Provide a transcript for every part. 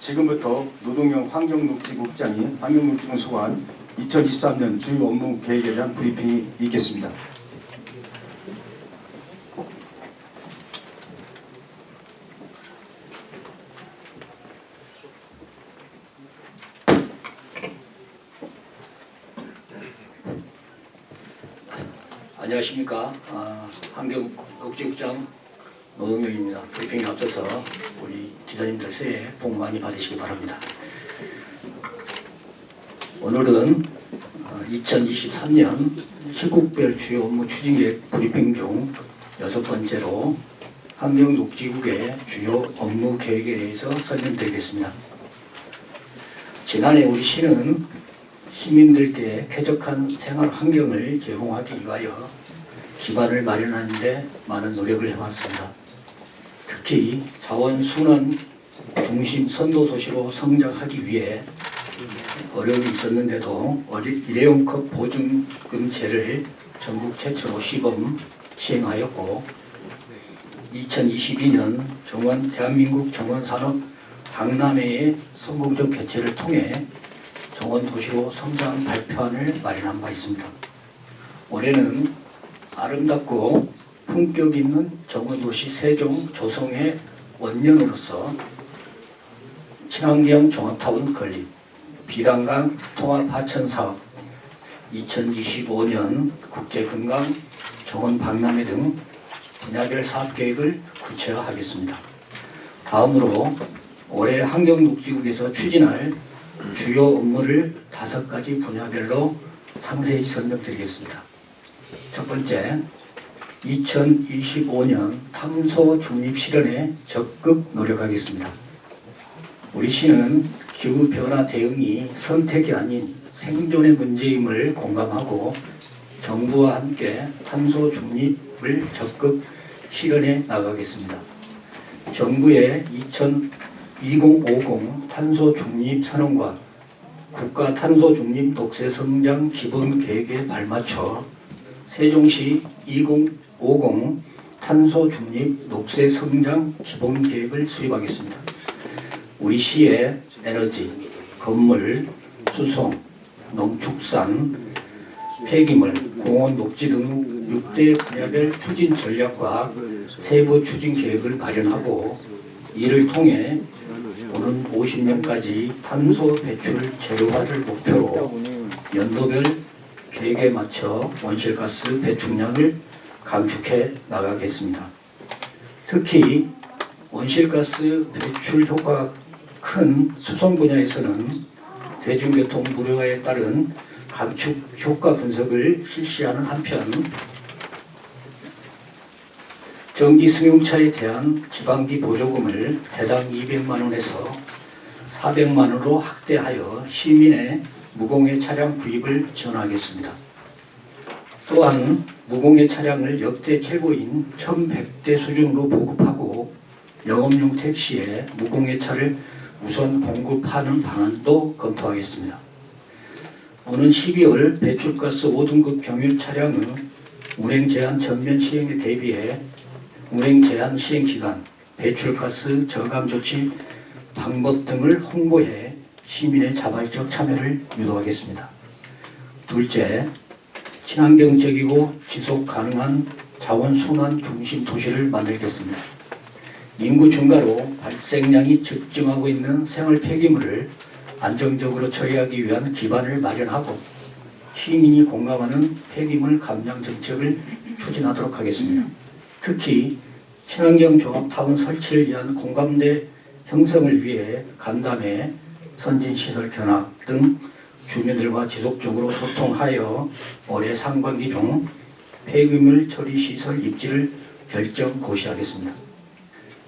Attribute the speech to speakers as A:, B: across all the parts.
A: 지금부터 노동형 환경녹지국장이 환경녹지군 소관 2023년 주요 업무 계획에 대한 브리핑이 있겠습니다.
B: 안녕하십니까. 환경녹지국장 노동경입니다. 브리핑에 앞서서 우리 기자님들 새해 복 많이 받으시기 바랍니다. 오늘은 2023년 시국별 주요 업무 추진계획 브리핑 중 6번째로 환경녹지국의 주요 업무 계획에 대해서 설명드리겠습니다. 지난해 우리 시는 시민들께 쾌적한 생활 환경을 제공하기 위하여 기반을 마련하는 데 많은 노력을 해왔습니다. 특히 자원순환 중심 선도도시로 성장하기 위해 어려움이 있었는데도 일회용컵 보증금제를 전국 최초로 시범 시행하였고 2022년 대한민국 정원산업 박람회의 성공적 개최를 통해 정원도시로 성장 발표안을 마련한 바 있습니다. 올해는 아름답고 품격 있는 정원도시 세종 조성의 원년으로서 친환경 종합타운 건립, 비단강 통합하천사업, 2025년 국제건강 정원 박람회 등 분야별 사업계획을 구체화하겠습니다. 다음으로 올해 환경녹지국에서 추진할 주요 업무를 5가지 분야별로 상세히 설명드리겠습니다. 첫 번째, 2025년 탄소 중립 실현에 적극 노력하겠습니다. 우리 시는 기후변화 대응이 선택이 아닌 생존의 문제임을 공감하고 정부와 함께 탄소 중립을 적극 실현해 나가겠습니다. 정부의 2050 탄소 중립 선언과 국가 탄소 중립 녹색 성장 기본 계획에 발맞춰 세종시 2050 탄소 중립 녹색 성장 기본 계획을 수립하겠습니다. 우리 시의 에너지, 건물, 수송, 농축산, 폐기물, 공원, 녹지 등 6대 분야별 추진 전략과 세부 추진 계획을 마련하고 이를 통해 오는 50년까지 탄소 배출 제로화를 목표로 연도별 계획에 맞춰 온실가스 배출량을 감축해 나가겠습니다. 특히 온실가스 배출 효과가 큰 수송 분야에서는 대중교통 무료화에 따른 감축 효과 분석을 실시하는 한편 전기 승용차에 대한 지방비 보조금을 대당 200만 원에서 400만 원으로 확대하여 시민의 무공해 차량 구입을 지원하겠습니다. 또한 무공해 차량을 역대 최고인 1100대 수준으로 보급하고 영업용 택시에 무공해 차를 우선 공급하는 방안도 검토하겠습니다. 오는 12월 배출가스 5등급 경유 차량은 운행 제한 전면 시행에 대비해 운행 제한 시행 기간, 배출가스 저감 조치 방법 등을 홍보해 시민의 자발적 참여를 유도하겠습니다. 둘째, 친환경적이고 지속 가능한 자원순환 중심 도시를 만들겠습니다. 인구 증가로 발생량이 급증하고 있는 생활 폐기물을 안정적으로 처리하기 위한 기반을 마련하고 시민이 공감하는 폐기물 감량 정책을 추진하도록 하겠습니다. 특히 친환경 종합타운 설치를 위한 공감대 형성을 위해 간담회, 선진시설 견학 등 주민들과 지속적으로 소통하여 올해 상반기 중 폐기물 처리시설 입지를 결정 고시하겠습니다.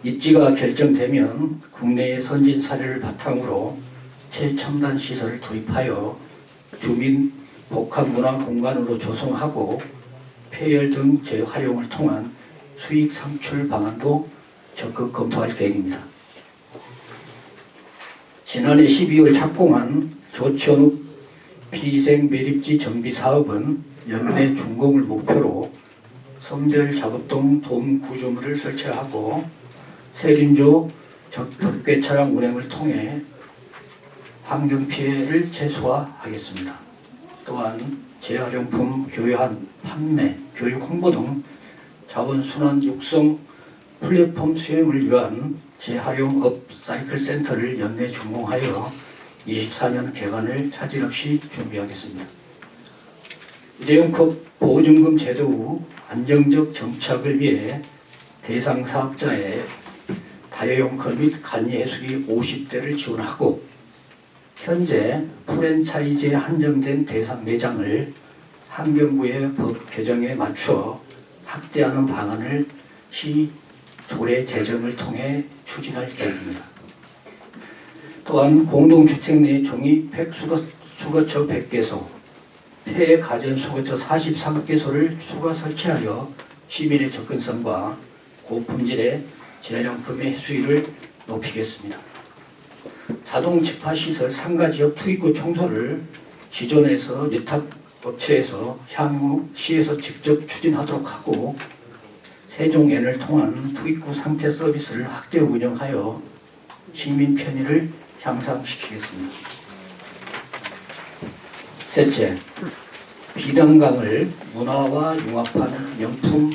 B: 입지가 결정되면 국내의 선진 사례를 바탕으로 최첨단 시설을 도입하여 주민 복합문화 공간으로 조성하고 폐열 등 재활용을 통한 수익 창출 방안도 적극 검토할 계획입니다. 지난해 12월 착공한 조천읍 피생 매립지 정비 사업은 연내 준공을 목표로 선별 작업동 돔 구조물을 설치하고 세림조 적격계 차량 운행을 통해 환경 피해를 최소화하겠습니다. 또한 재활용품 교환, 판매, 교육 홍보 등 자원순환 육성 플랫폼 수행을 위한 재활용 업사이클 센터를 연내 준공하여 24년 개관을 차질 없이 준비하겠습니다. 일회용컵 보증금 제도 후 안정적 정착을 위해 대상 사업자의 다회용컵 및 간이해수기 50대를 지원하고 현재 프랜차이즈에 한정된 대상 매장을 환경부의 법 개정에 맞춰 확대하는 방안을 시 조례 제정을 통해 추진할 계획입니다. 또한 공동주택 내 종이팩 수거처 100개소, 폐 가전 수거처 43개소를 추가 설치하여 시민의 접근성과 고품질의 재활용품의 수위를 높이겠습니다. 자동 집합시설 상가 지역 투입구 청소를 기존에서 위탁업체에서 향후 시에서 직접 추진하도록 하고 세종엔을 통한 투입구 상태 서비스를 확대 운영하여 시민 편의를 향상시키겠습니다. 셋째, 비단강을 문화와 융합한 명품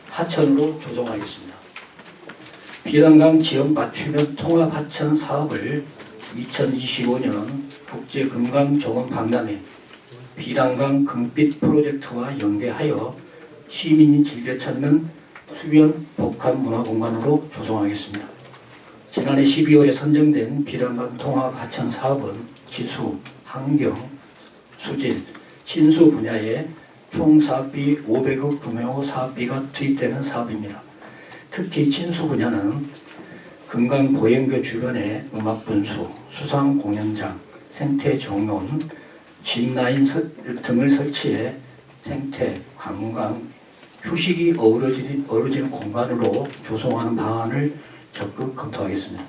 B: 하천으로 조성하겠습니다. 비단강 지역 맞춤형 통합 하천 사업을 2025년 국제금강정원박람회 비단강 금빛 프로젝트와 연계하여 시민이 즐겨 찾는 수변 복합 문화공간으로 조성하겠습니다. 지난해 12월에 선정된 비단강 통합 하천 사업은 기수, 환경, 수질, 친수 분야에 총 사업비 500억 규모 사업비가 투입되는 사업입니다. 특히 친수 분야는 금강 보행교 주변에 음악 분수, 수상 공연장, 생태 정원, 짚라인 등을 설치해 생태, 관광, 휴식이 어우러지는 공간으로 조성하는 방안을 적극 검토하겠습니다.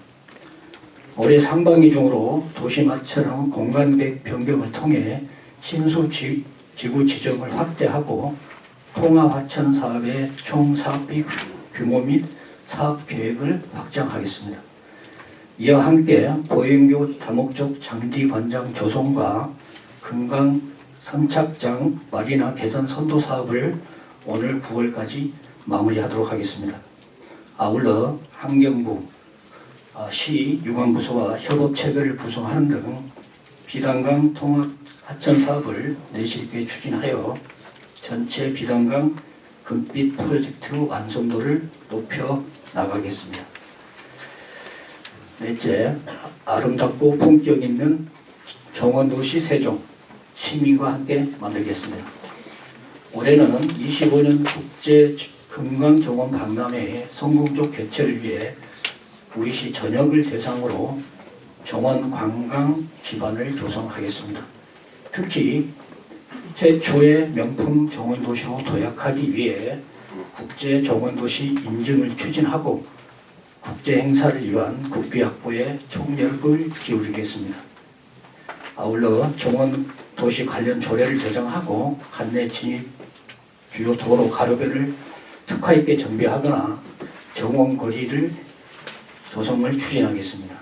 B: 올해 상반기 중으로 도시마처럼 공간계획 변경을 통해 친수 지구 지정을 확대하고 통합하천 사업의 총 사업비 규모 및 사업 계획을 확장하겠습니다. 이와 함께 보행교 다목적 장디 관장 조성과 금강 선착장 마리나 개선 선도 사업을 오늘 9월까지 마무리하도록 하겠습니다. 아울러 환경부, 시 유관부서와 협업체계를 구성하는 등 비단강 통합 하천 사업을 내실 있게 추진하여 전체 비단강 금빛 프로젝트 완성도를 높여 나가겠습니다. 넷째, 아름답고 품격 있는 정원도시 세종 시민과 함께 만들겠습니다. 올해는 25년 국제 금강정원 박람회의 성공적 개최를 위해 우리시 전역을 대상으로 정원 관광 기반을 조성하겠습니다. 특히 최초의 명품 정원도시로 도약하기 위해 국제 정원도시 인증을 추진하고 국제 행사를 위한 국비 확보에 총력을 기울이겠습니다. 아울러 정원도시 관련 조례를 제정하고 관내 진입 주요 도로 가로변을 특화 있게 정비하거나 정원거리를 조성을 추진하겠습니다.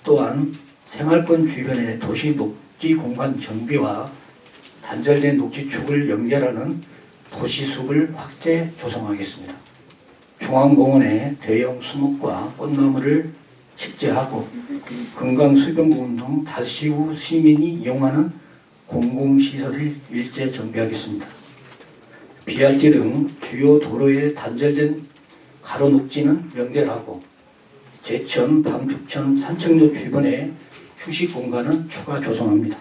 B: 또한 생활권 주변의 도시 녹지 공간 정비와 단절된 녹지축을 연결하는 도시숲을 확대 조성하겠습니다. 중앙공원에 대형 수목과 꽃나무를 식재하고 금강 수변부분 등 다시후 시민이 이용하는 공공시설을 일제 정비하겠습니다. BRT 등 주요 도로에 단절된 가로녹지는 연결하고 제천, 밤죽천, 산책로 주변에 휴식 공간은 추가 조성합니다.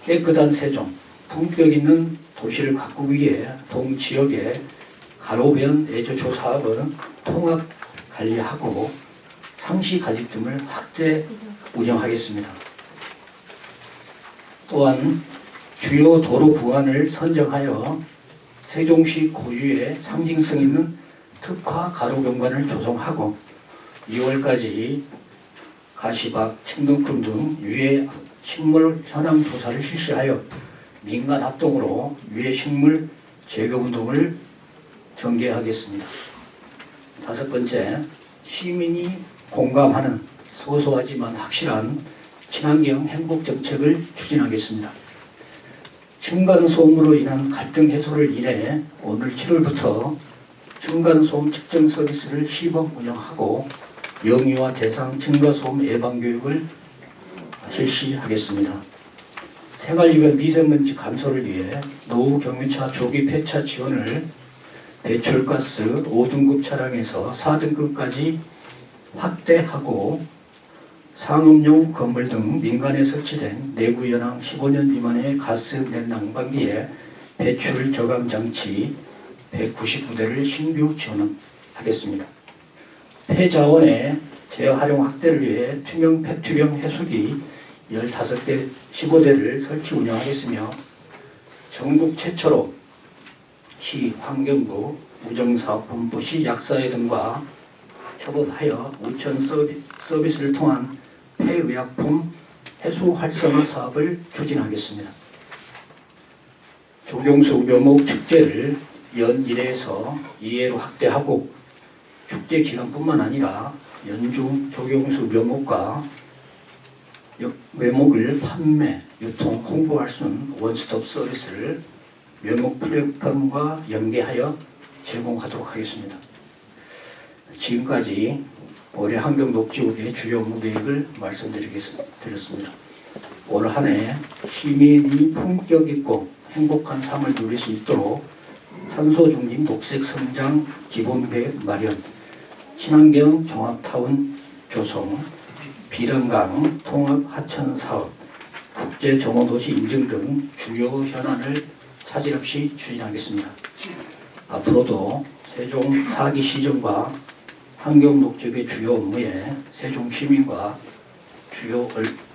B: 깨끗한 세종, 품격 있는 도시를 가꾸기 위해 동지역의 가로변 애조초 사업은 통합 관리하고 상시 가짓 등을 확대 운영하겠습니다. 또한 주요 도로 구간을 선정하여 세종시 고유의 상징성 있는 특화 가로 경관을 조성하고 2월까지 가시박,青둥굴 등 유해 식물 현황 조사를 실시하여 민간 합동으로 유해 식물 제거 운동을 전개하겠습니다. 다섯 번째, 시민이 공감하는 소소하지만 확실한 친환경 행복 정책을 추진하겠습니다. 층간소음으로 인한 갈등 해소를 위해 오늘 7월부터 층간소음 측정 서비스를 시범 운영하고 영유아 대상 층간소음 예방 교육을 실시하겠습니다. 생활주변 미세먼지 감소를 위해 노후 경유차 조기 폐차 지원을 배출가스 5등급 차량에서 4등급까지 확대하고 상업용 건물 등 민간에 설치된 내구 연항 15년 미만의 가스 냉난방기에 배출 저감 장치 199대를 신규 지원하겠습니다. 폐자원의 재활용 확대를 위해 투명 폐투명 해수기 15대 15대를 설치 운영하겠으며 전국 최초로 시 환경부 우정사업본부 시 약사회 등과 협업하여 우천 서비스를 통한 폐의약품 해수 활성화 사업을 추진하겠습니다. 조경수 묘목 축제를 연 1회에서 2회로 확대하고 축제 기간뿐만 아니라 연중 조경수 묘목과 묘목을 판매, 유통, 홍보할 수 있는 원스톱 서비스를 묘목 플랫폼과 연계하여 제공하도록 하겠습니다. 지금까지 올해 환경녹지국의 주요 업무 계획을 말씀드렸습니다. 올 한 해 시민이 품격 있고 행복한 삶을 누릴 수 있도록 탄소 중립 녹색 성장 기본 계획 마련, 친환경 종합타운 조성, 비단강 통합 하천 사업, 국제 정원도시 인증 등 주요 현안을 차질 없이 추진하겠습니다. 앞으로도 세종 4기 시정과 환경녹지국의 주요 업무에 세종 시민과 주요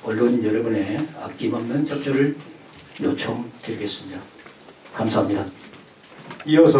B: 언론 여러분의 아낌없는 협조를 요청드리겠습니다. 감사합니다.
A: 이어서